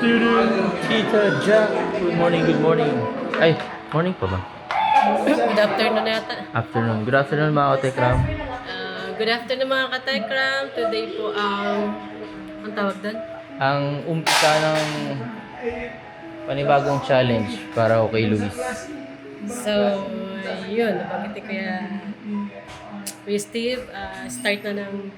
afternoon, Tita Jack. Good morning, good morning. Ay, morning pa ba? Good afternoon yata. Afternoon. Good afternoon mga katekram. Good afternoon mga katekram. Today po ang tawag doon? Ang umpisa ng panibagong challenge para kay Luis. So, yun. Nabanggit ko Kuya Steve. Start na ng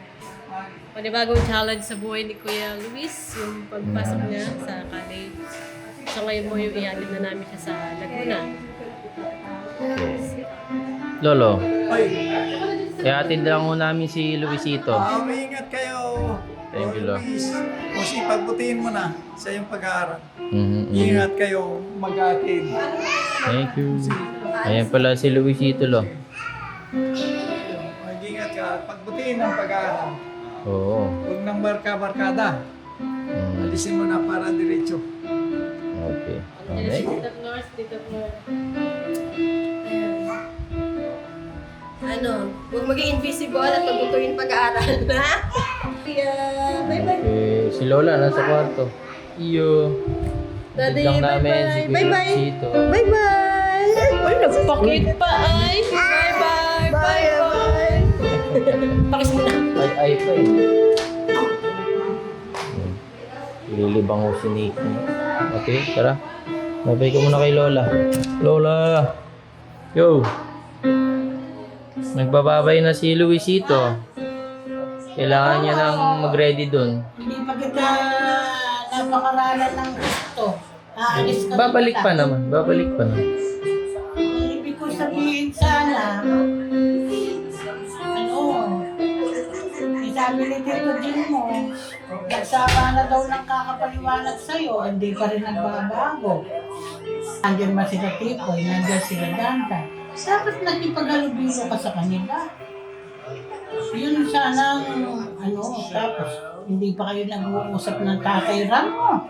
panibagong challenge sa buhay ni Kuya Luis. Yung pagpasok niya sa college. So, ngayon mo yung ihatid na namin siya sa Laguna. Lolo, ihatid lang mo namin si Luisito. Ingat kayo. Thank you, Lolo. Kasi pagbutihin mo na sa iyong pag-aaral. Mm-hmm. Ingat kayo mag-atid. Thank you. Ayan pala si Luisito, Lo. Mag-ingat ka. Pagbutihin ng pag-aaral. Oo. Huwag nang barka-barkada. Alisin mo na para diretso. Okay. Yes, Okay. Tita Flores, Tita Flores. Huwag maging invisible at magbutuhin pag-aaral, ha? Bye-bye. Okay. Si Lola nasa kwarto. Iyo. Daddy, Biglang namin si bye-bye. Kuya Bye-bye. Luisito. Bye-bye! Ay, nagpakit pa ay! Bye-bye! Bye-bye! Pakis mo na. Ay pa eh. Lilibang ko si Nick. Okay, tara. Babay ka muna kay Lola. Lola! Yo! Nagbababay na si Luisito. Kailangan niya nang mag-ready dun. Hindi pa kita napakaralan ng gusto. Aalis ka Babalik na pa naman. Babalik pa naman. Ang ibig ko sabihin sana, sabi ni Tito Jim mo, nagsama na daw ng kakapaliwanag sa'yo, hindi pa rin nagbabago. Nandiyan ba sila Tipoy, nandiyan sila Danta. Dapat nagipaghalubilo ka sa kanila. Yun sana tapos hindi pa kayo nag-uusap ng tatay Ramo.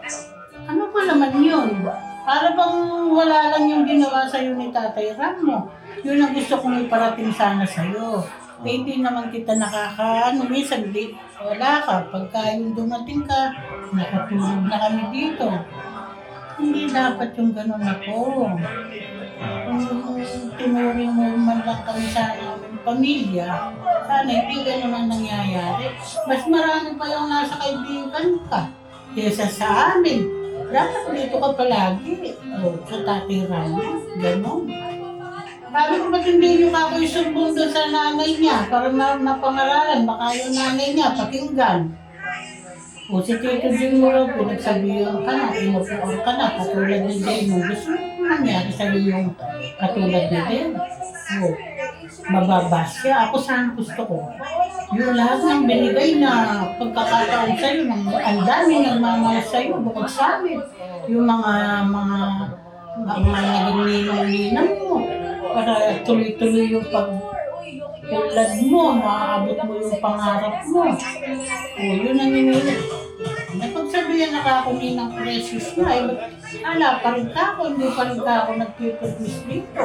Ano pa naman yun? Para bang wala lang yung ginawa sa'yo ni tatay Ramo. Yun ang gusto kong iparating sana sa'yo. Eh, hindi naman kita minsan wala ka. Pagka yung dumating ka, nakatulog na kami dito. Hindi dapat yung ganun ako. Kung tinuring mo man lang kami sa pamilya, sana hindi ganun ang nangyayari. Mas marami pa yung nasa kaibigan ka kesa sa amin. Dapat dito ka palagi. Sa Tatay Ramo, ganun. Sabi ko, ba't hindi nyo ako isumbong doon sa nanay niya para mapangaralan, baka yung nanay niya pakinggan. O si Tito Jim mo raw, pinagsabihan ka na, inupuan ka na, katulad ni Jay mo. Gusto mo nangyari sa'yo yung katulad ni Jay. O, mababas siya. Ako sana gusto ko. Yung lahat ng binigay na pagkakataon sa'yo, ang dami nagmamahal sa'yo, bukod sa amin. Yung mga naging ninong-ninang mo. Para tuloy-tuloy yung pagpulad mo, maaabot mo yung pangarap mo. O, yun ang hinihingi. Napagsabihan na ako ng precious na, ala pa rin ka ako, hindi pa rin ka ako nagpipag-miss dito.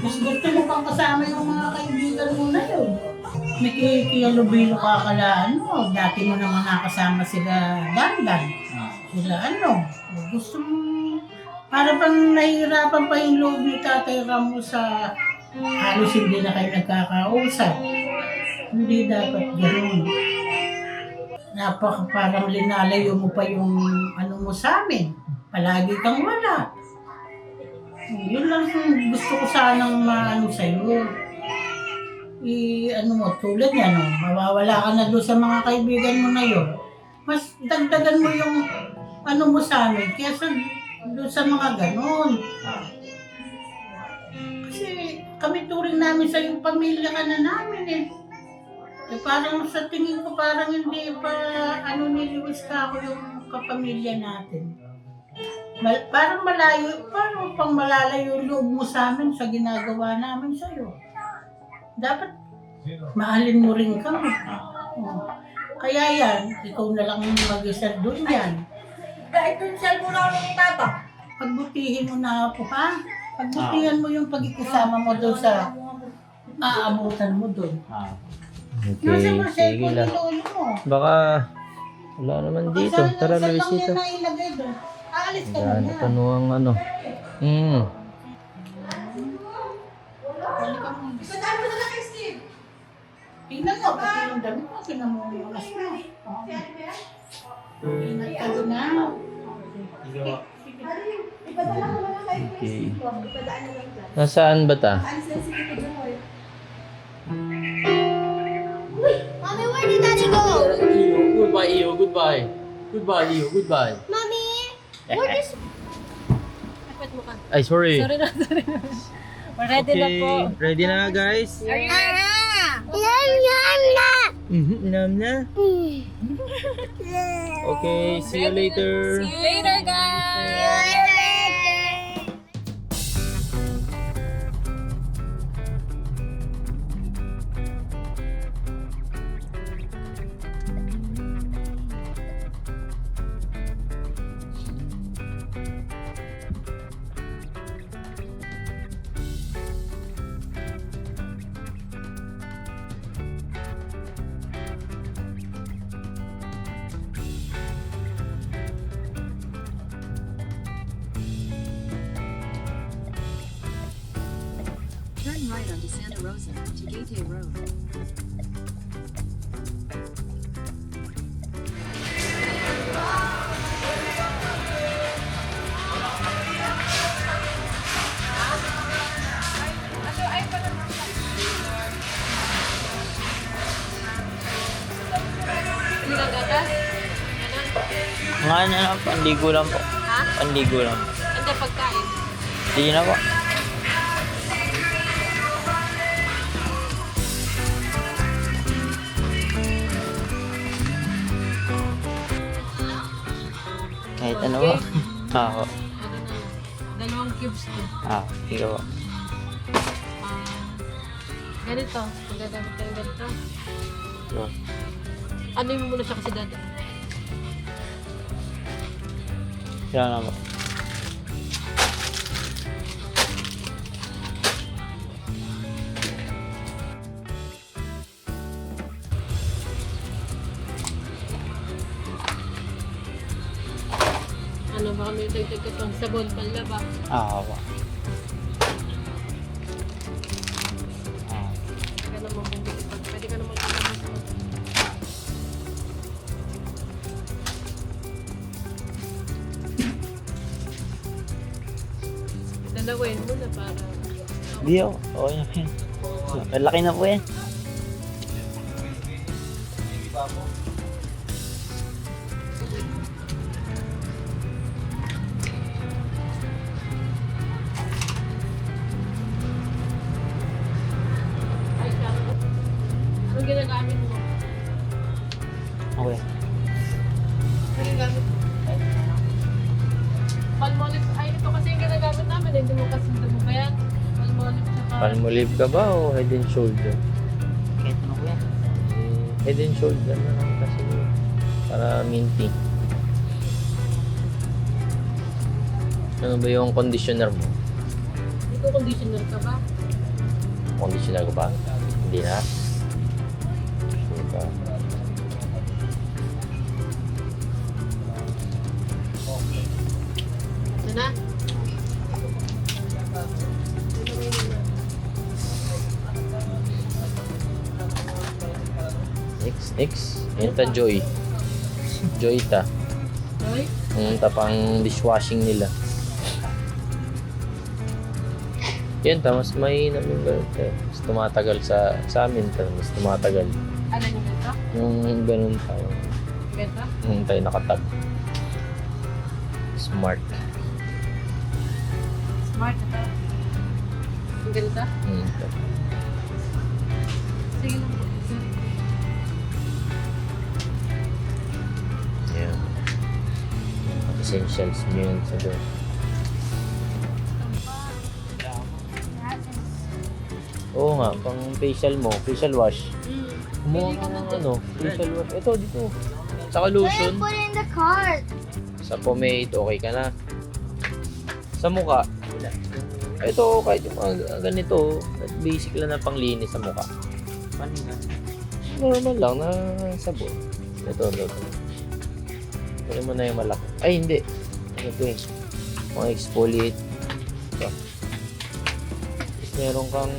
Mas gusto mo pang kasama yung mga kaibigan mo na yun. May kiyalubilo ka kalaan mo, dati mo naman nakasama sila Dandan. Sila gusto mo. Para bang nahihirapan pa yung loob ni Tatay Ramo sa halos hindi na kayo nagkakausap. Hindi dapat gano'n. Parang linalayo mo pa yung mo sa amin. Palagi kang wala. Yun lang yung gusto ko sanang sa'yo. Tulad niya, mawawala ka na doon sa mga kaibigan mo na yun. Mas dagdagan mo yung mo sa amin. Kesa doon sa mga ganon. Kasi kami turing namin sa yung pamilya ka na namin eh. Parang sa tingin ko parang hindi pa niliwis ka ako yung kapamilya natin. Parang pang malalayo yung loob mo sa amin sa ginagawa namin sa'yo. Dapat mahalin mo rin kami. Kaya yan, ikaw na lang mag-isa doon yan. Kahit yung cellphone na ako ng tata. Pagbutihin mo na ako, ha? Pagbutihan mo yung pagkikasama mo doon sa aabutan mo doon. Okay, sige lang. Baka Wala naman dito. Tara, Luisito. Saan lang yan nailagay doon? Aalis ka na Yan, na. ito ang ano. Balik ka muna. Ipadaan mo na lang kay Steve. Tingnan mo, pati yung damit mo, pinamumulas mo. Ingat ka doon na. Ipadala mo na lang kay Okay. Ipadaan mo lang dyan. Nasaan ba ta? Mommy, where did Daddy go? Goodbye, Iyo. Goodbye. Goodbye, Iyo. Goodbye. Mommy, where does... Kapit mo ka. Ay, sorry. Sorry na. We're ready na po. Ready na, guys? Yum, yum, yum. Nam na. Okay, see you later. See you later, guys! Turn right onto Santa Rosa to Gate Road. Nga na, panligo lang po. Ha? Panligo lang. Hindi, pagkain. Sige na po. Kahit ano ba? Ako. Ano na, dalawang cubes to. Sige po. Ganito. Magagamit ka ng ganito. Go. Ano mo muna siya kasi dati? Yan na po. Ano ba kami dagdag ko pang sabon panlaba? Ako. Pwede ka naman bumili. Pwede ka naman bumili. Dalawin mo na para... Hindi ako. Okay na yan. Malaki na po yan. Ay, siya. Anong ginagamit mo? Okay. Anong ginagamit mo? Palmolive. Ay, ito kasi yung ginagamit namin. Hindi mo kasi mo ba yan? Palmolive tsaka... Palmolive ka ba o head and shoulder? Kahit ano po yan. Head and shoulder na lang kasi para minty. Ano ba yung conditioner mo? Ito conditioner ka ba? Conditioner ko ba? Hindi na. Sure ka. Ito na? Next. Yan ta Joy. Joy ta. Ay, Ang tapang dishwashing nila. Yan ta, mas may namin ganun tayo. Mas tumatagal sa amin ta, mas tumatagal. ano yung ganito? Yung ganun tayo. Ganito? Yung tayo nakatag. Smart. Smart ito. Yung ganito? Sige lang po. Yan. Essentials nyo yun sa doon. Oo nga, pang facial mo, facial wash. Kumuha ka ng ano, facial wash. Ito, dito. Saka lotion. Put it in the cart. Sa pomade, okay ka na. Sa mukha, ito, kahit yung mga ganito, basic lang na panglinis sa mukha. Paningan. Normal lang na sabon. Ito. Kunin mo na yung malaki. Ay, hindi. Ano to eh? Mga exfoliate. Ito. Tapos meron kang,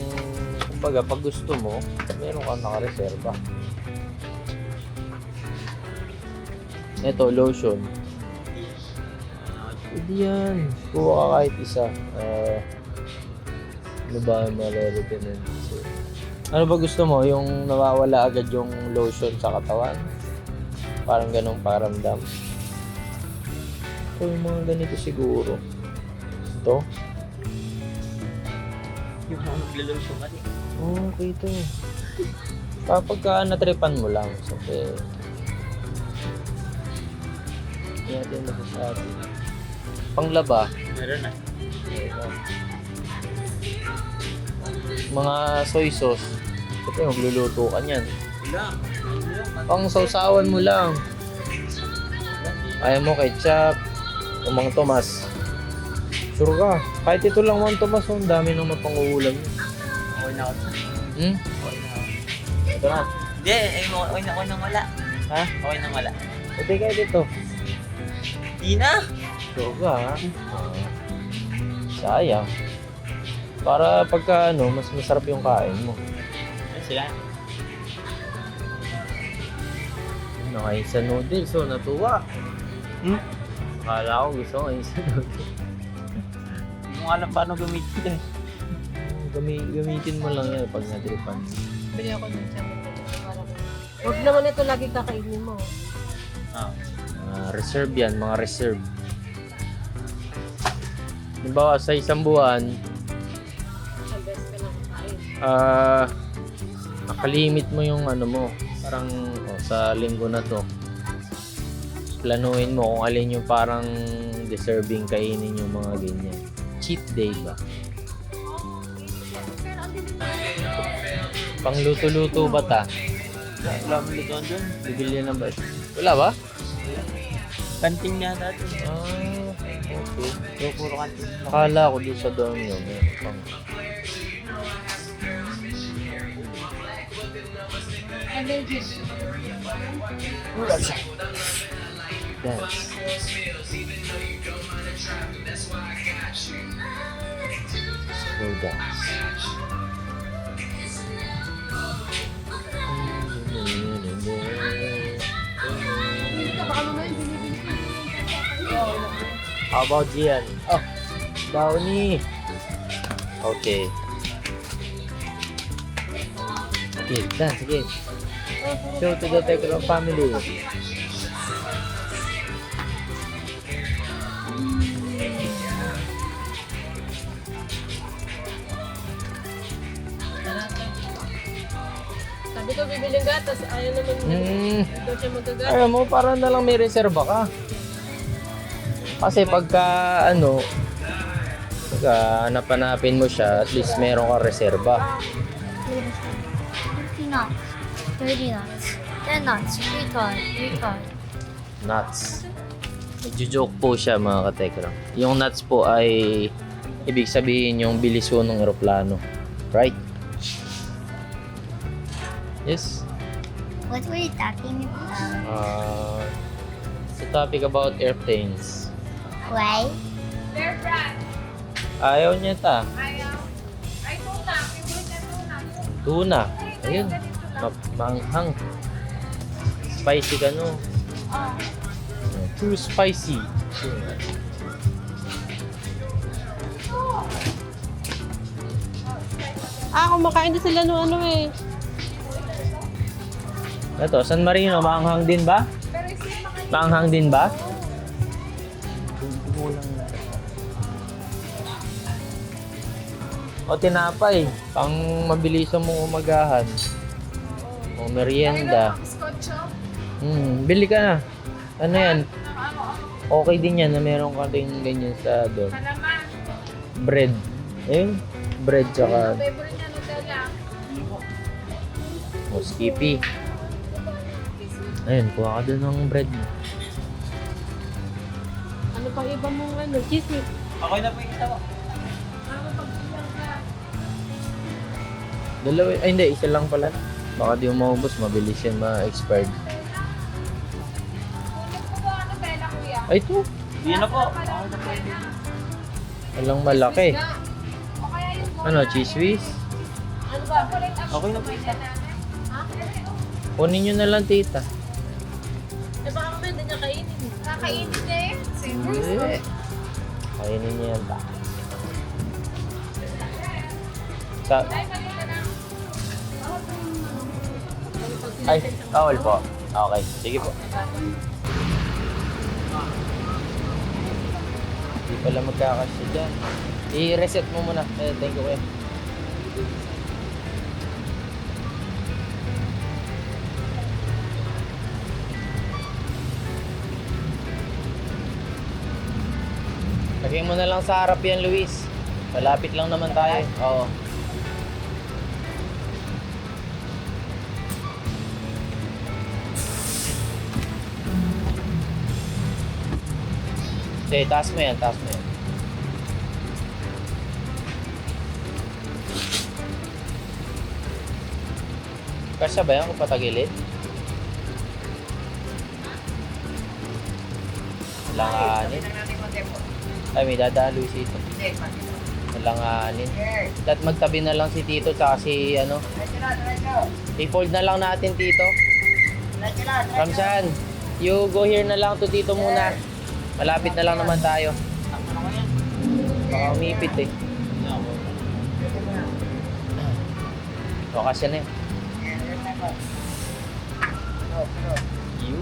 kumbaga, pag gusto mo, meron kang nakareserva. Ito, lotion. Pwede yan. Kuha ka kahit isa. Ano ba ang marirecommend? Ano ba gusto mo? Yung nawawala agad yung lotion sa katawan? Parang ganong paramdam. So, yung mga ganito siguro. Ito? Yung mga naglalusyo ka din. Okay ito. Kapag ka natripan mo lang. So, yan din masasabi. Panglaba. Meron na. Mga soy sauce. Ito yung magluluto ka niyan. Wala. Pang sausawan mo lang. Ayaw mo ketchup. O Mang Tomas. Sure ka. Kahit ito lang Mang Tomas, ang dami nang mapanguulam yun. Okay na ako. Hmm? Okay na ako. Ito na. Hindi, okay na ako nang wala. Ha? Okay nang wala. Ito kahit ito. Di na. Sure ka ha? Sayang. Para pagka ano, mas masarap yung kain mo. Ay, sila. Nakain sa noodles, so natuwa. Akala ko gusto ko kain sa noodles. Hindi mo alam paano gamitin eh. Gamitin mo lang yan pag nadripan. Bili ako ng tiyan. Huwag naman ito lagi kakainin mo. Ah. Reserve yan, mga reserve. Diba sa isang buwan, Ang best ka lang kain. nakalimit mo yung ano mo. Parang sa linggo na to. Planuhin mo kung alin yung parang deserving kainin yung mga ganyan. Cheat day ba? Pang luto-luto ba ta? Wala mo lutuan dun. Bibili na ba? Wala ba? Kanting niya dati. Okay. Pero puro kanting. Nakala ko doon sa dorm yun. Meron pang... Dance. Slow dance. How about Gian? Oh, Downy. Okay. Okay, dance again. Show to the Tekro family. Sabi ko bibiling gatas, ayaw naman ito siya magagamit. Ayaw mo, parang na lang may reserva ka. Kasi pagka, ano, pagka hanap-hanapin mo siya, at least meron ka reserva. 50 nuts. 30 nuts. 10 nuts. 3 card. 3 card. Nuts. Nagjo-joke po siya mga katekram. Yung nuts po ay ibig sabihin yung biliso ng eroplano. Right? Yes? What were you talking about? It's a topic about airplanes. Why? Ayaw niya ta. Tuna. Ayun. Maanghang. Spicy ka no. Too spicy. Kumakain din sila no ano eh. Ito, San Marino, maanghang din ba? Maanghang din ba? O tinapay, pang mabilis mong umagahan. O merienda. Bili ka na. Ano yan? Okay din yan na meron ka din ganyan sa doon. Bread. Ayun, bread tsaka... O Skippy. Ayun, kuha ka doon ng bread mo. Ano pang iba mong ano, cheese. Okay na po yung isa ko. Dalawa, ay hindi, isa lang pala. Baka di mo maubos, mabilis yan ma-expired. Ay, ito. Hindi na po. Okay na pwede. Walang malaki. Ano, cheese whiz? Okay na po isa. Kunin nyo na lang, tita. Eh baka kami hindi niya kainin. Kakainin eh. Hindi. Kainin niya yan, ta. Sa... Ay, bawal po. Okay, sige po. Hindi pala magkakasya dyan. I-reset mo muna. Thank you, kuya. Lagyan mo na lang sa harap yan, Luis. Malapit lang naman tayo. Oo. Sige, taas mo yan, taas mo yan. Kasya ba yan kung patagilid? Langanin. Ay, may dadaan, Luis, ito. Langanin. At magtabi na lang si Tito tsaka si ano. I-fold na lang natin, Tito. Ramshan, you go here na lang to Tito muna. Malapit na lang naman tayo. Baka umipit eh. O, kasya na yun. You?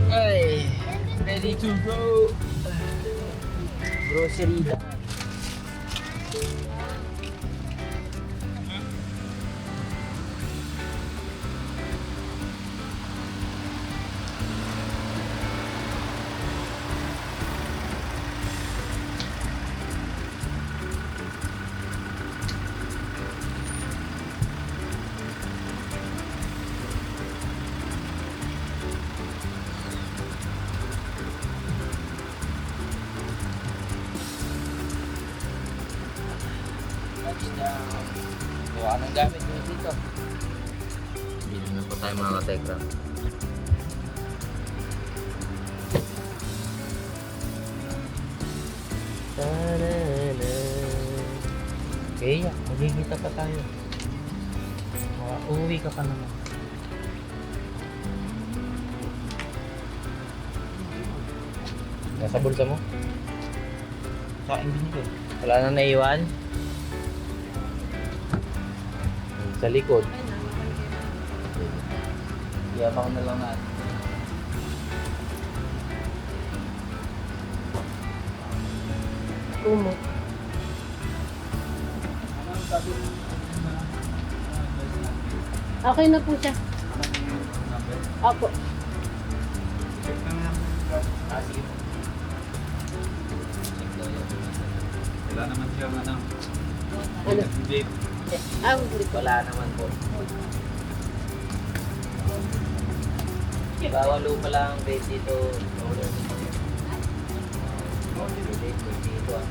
Ay, ready to go. Grocery done. Gawa ng gamit mo dito. Hindi naman po tayo mga katekra. Okay, magigita pa tayo. Uuwi ka pa naman. Nasa bulsa mo? Sa akin binigay. Wala na naiwan? Sa likod. Yabang na lang natin. Umo. Okay na po siya. Ako. Ah, sige po. Wala naman siya ano. Ano? Vape. Hindi ko. Wala naman po. Bawal po pala ang vape dito. Vape ko dito ah.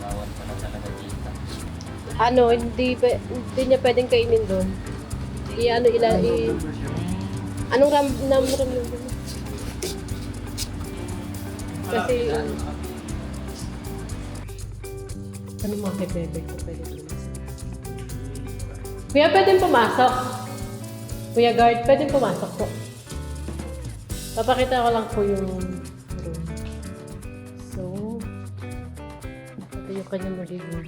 Bawal pala talaga dito. Ano, hindi niya pwedeng kainin doon. Anong ram kasi ano mga kay-bebe ko pwede pumasok. Kuya, pwedeng pumasok. Kuya Guard, pwedeng pumasok po. Papakita ko lang po yung room. So, ito yung kanyang maligo.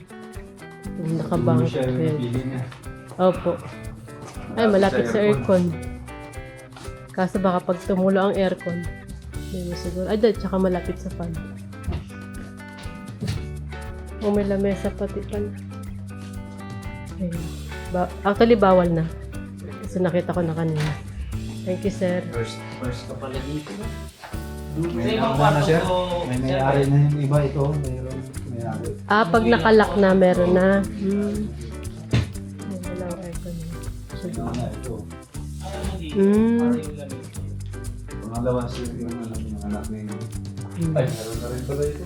Yung nakabangit bed. Opo. Ay, malapit sa aircon. Kaso baka pag tumulo ang aircon, Hindi mo siguro. Ay, dahil tsaka malapit sa pan. O may lamesa pati pala. Ayun. Actually, bawal na. Kasi nakita ko na kanina. Thank you, sir. First ka pala dito. May na sir. May may-ari na yung iba ito. Mayroon may-ari. Pag nakalak na, meron na. Wala ang aircon na. Ito. Pangalawa sir yung anak na yun. Ay, meron na rin pala ito.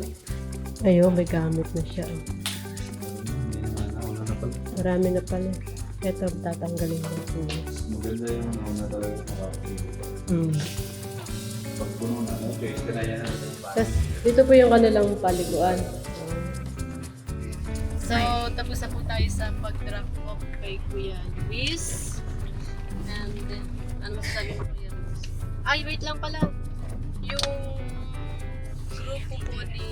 Ayun, may gamit na siya. Hindi naman nauna na pala. Marami na pala. Ito, tatanggalin mo. Maganda yung nauna talaga makakapagod. Pag puno na, okay, ka na yan. Tapos, dito po yung kanilang paliguan. So, tapos na po tayo sa pag-drop off kay Kuya Luis. And, ano masasabi mo Kuya Luis? Ay, wait lang pala. Yung grupo po ni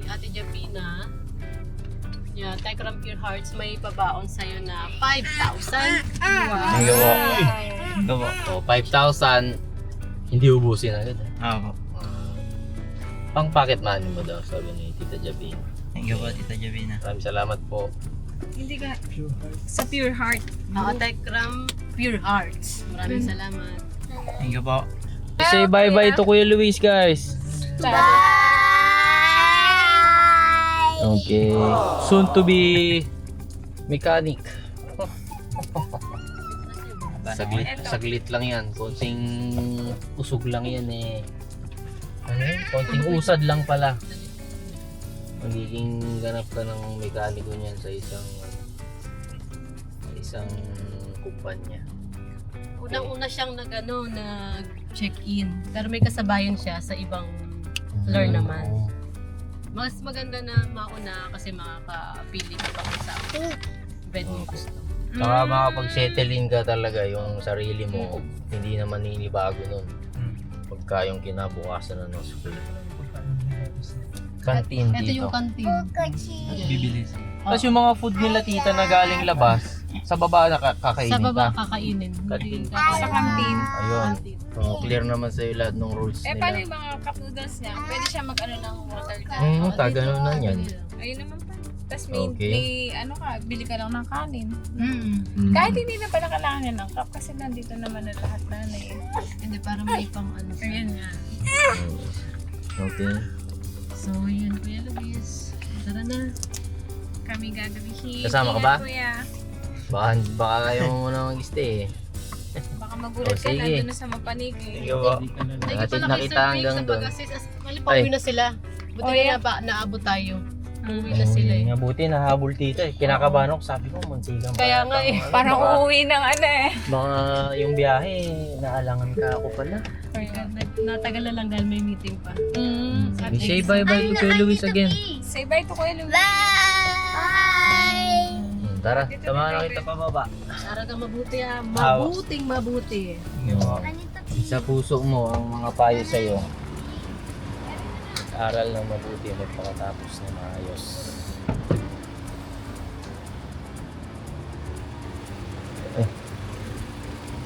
Ate Japina, yeah, Tekram Pure Hearts, may pabaon sa'yo na 5,000. Ang gawa. So, 5,000, hindi ubusin agad. Oo. Pang pocket money mo daw, sabi ni Tita Jabin. Thank you po, Tita Javina. Maraming salamat po. Hindi ka. Sa Pure Heart. Tekram Pure Hearts. Maraming salamat. Thank you po. Say bye-bye to Kuya Luis, guys. Okay. Soon to be mechanic. Saglit lang yan. Konting usog lang yan eh. Ano yun? Konting usad lang pala. Magiging ganap ka ng mekaniko niyan sa isang kumpanya. Unang-una siyang nag-check-in. Pero may kasabayan siya sa ibang floor naman. Mas maganda na mauna kasi makakapili ka pa kung sa bed mo gusto. Saka makapag-settle in ka talaga yung sarili mo. Hindi naman ninibago nun. Pagka yung kinabukasan na ng school. Kantin Ito dito. yung kantin. Bibilis. Tapos yung mga food nila tita na galing labas, sa baba na kakainin Sa baba ka. kakainin. Kantin. Sa canteen. Ayun. Kantin. Clear naman sa'yo lahat ng rules Paano nila. yung mga cup noodles niya? Pwede siya mag-ano ng water dyan. Tagano na yan. Ayun naman pa. Tapos Okay. may ano ka, bili ka lang ng kanin. Mm. Kahit hindi na pala kailangan niya ng cup kasi nandito naman na lahat na eh. Hindi, para may pang ano. Ayan nga. Okay. So, yun Kuya Luis. Tara na. Kami gagabihin. Kasama ka ba? Kuya. Baka ayaw mo muna mag-stay eh. Baka magulat Oh, ka sige. nandun na sa mapanigay. Thank you po. Thank you Hatid pala na kay kita Sir Vic hanggang sa doon. pag-assist. Mali Ay. pauwi na sila. Buti Oh, na yeah. naabot tayo. Pauwi na sila eh. Nga buti nahabol tita eh. Kinakabahan ako. Sabi ko, munsigang Kaya nga eh. Parang baka, uuwi ng ano eh. baka yung biyahe, naalangan ka ako pala. Natagal na lang dahil may meeting pa. Say bye-bye to Kuya Luis again. Say bye to Kuya Luis. Tara, samahan na kita pababa. Sara ka mabuti ha. Mabuting mabuti. Sa puso mo ang mga payo sa'yo. Aral ng mabuti magpakatapos na maayos.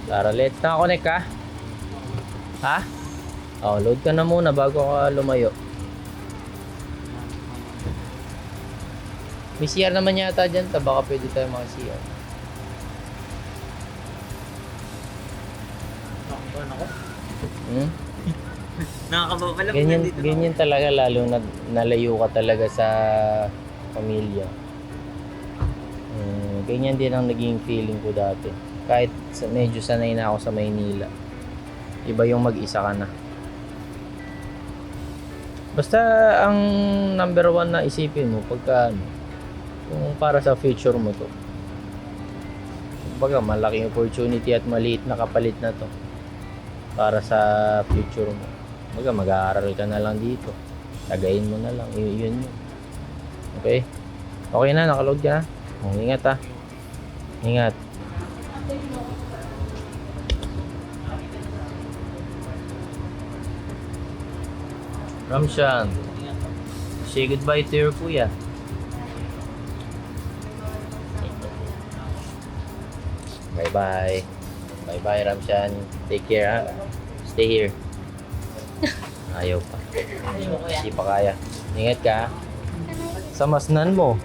Tara, let's na-connect ka? Ha? Oh, load ka na muna bago ka lumayo. May CR naman yata dyan, baka pwede tayo mga CR. Hmm? Nakakaba pala. Ganyan talaga lalo na nalayo ka talaga sa pamilya. Ganyan din ang naging feeling ko dati. Kahit medyo sanay na ako sa Maynila. Iba yung mag-isa ka na. Basta ang number one na isipin mo pagka ano, yung para sa future mo to. Kumbaga malaking opportunity at maliit na kapalit na to para sa future mo. Kumbaga mag-aaral ka na lang dito. Tagayin mo na lang. Yun. Okay? Okay na, nakaload ka na. Ingat ha. Ingat. Ramshan, say goodbye to your kuya. Bye-bye. Bye-bye, Ramshan. Take care, ha? Stay here. Ayaw pa. Hindi pa kaya. Ingat ka. Sa masnan mo.